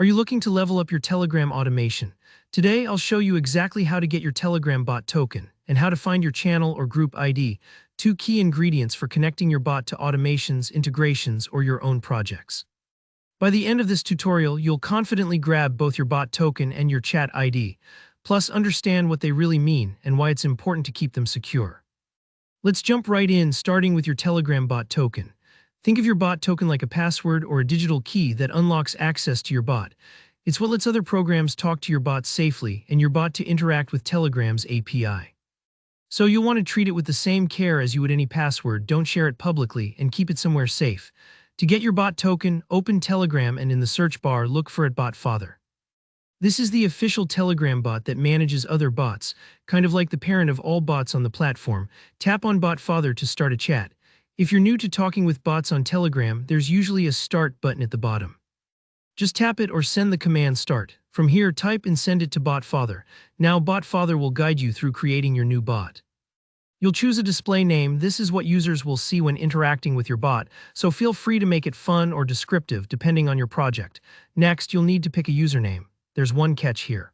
Are you looking to level up your Telegram automation? Today, I'll show you exactly how to get your Telegram bot token and how to find your channel or group ID, two key ingredients for connecting your bot to automations, integrations, or your own projects. By the end of this tutorial, you'll confidently grab both your bot token and your chat ID, plus understand what they really mean and why it's important to keep them secure. Let's jump right in, starting with your Telegram bot token. Think of your bot token like a password or a digital key that unlocks access to your bot. It's what lets other programs talk to your bot safely and your bot to interact with Telegram's API. So you'll want to treat it with the same care as you would any password. Don't share it publicly and keep it somewhere safe. To get your bot token, open Telegram and in the search bar, look for BotFather. This is the official Telegram bot that manages other bots, kind of like the parent of all bots on the platform. Tap on BotFather to start a chat. If you're new to talking with bots on Telegram, there's usually a Start button at the bottom. Just tap it or send the command Start. From here, type and send it to BotFather. Now BotFather will guide you through creating your new bot. You'll choose a display name. This is what users will see when interacting with your bot, so feel free to make it fun or descriptive depending on your project. Next, you'll need to pick a username. There's one catch here.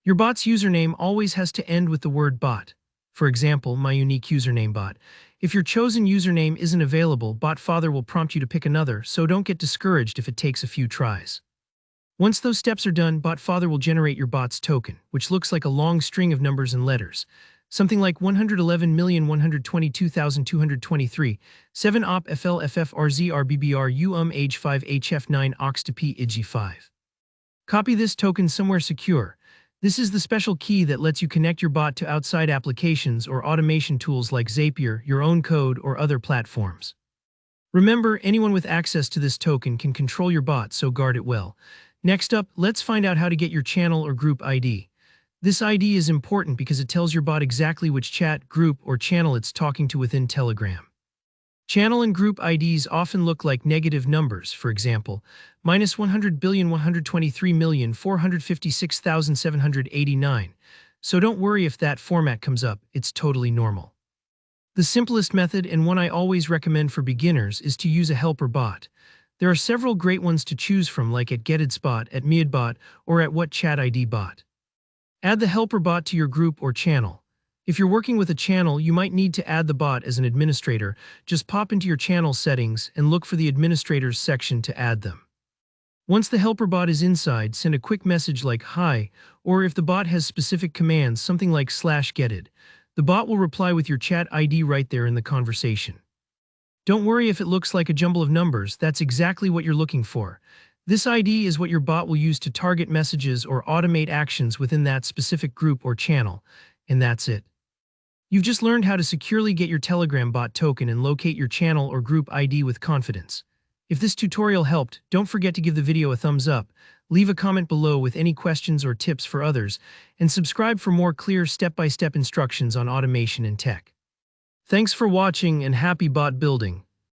Your bot's username always has to end with the word bot. For example, my unique username bot. If your chosen username isn't available, BotFather will prompt you to pick another, so don't get discouraged if it takes a few tries. Once those steps are done, BotFather will generate your bot's token, which looks like a long string of numbers and letters. Something like 111,122,223, 7 op FL FF RZ RBBR age 5 HF9 ox to P IG 5. Copy this token somewhere secure. This is the special key that lets you connect your bot to outside applications or automation tools like Zapier, your own code, or other platforms. Remember, anyone with access to this token can control your bot, so guard it well. Next up, let's find out how to get your channel or group ID. This ID is important because it tells your bot exactly which chat, group, or channel it's talking to within Telegram. Channel and group IDs often look like negative numbers, for example, -100,123,456,789. So don't worry if that format comes up, it's totally normal. The simplest method, and one I always recommend for beginners, is to use a helper bot. There are several great ones to choose from, like at GetItSpot, at MiadBot, or at WhatChatIDBot. Add the helper bot to your group or channel. If you're working with a channel, you might need to add the bot as an administrator. Just pop into your channel settings and look for the administrators section to add them. Once the helper bot is inside, send a quick message like hi, or if the bot has specific commands, something like /getted. The bot will reply with your chat ID right there in the conversation. Don't worry if it looks like a jumble of numbers, that's exactly what you're looking for. This ID is what your bot will use to target messages or automate actions within that specific group or channel, and that's it. You've just learned how to securely get your Telegram bot token and locate your channel or group ID with confidence. If this tutorial helped, don't forget to give the video a thumbs up, leave a comment below with any questions or tips for others, and subscribe for more clear step-by-step instructions on automation and tech. Thanks for watching and happy bot building.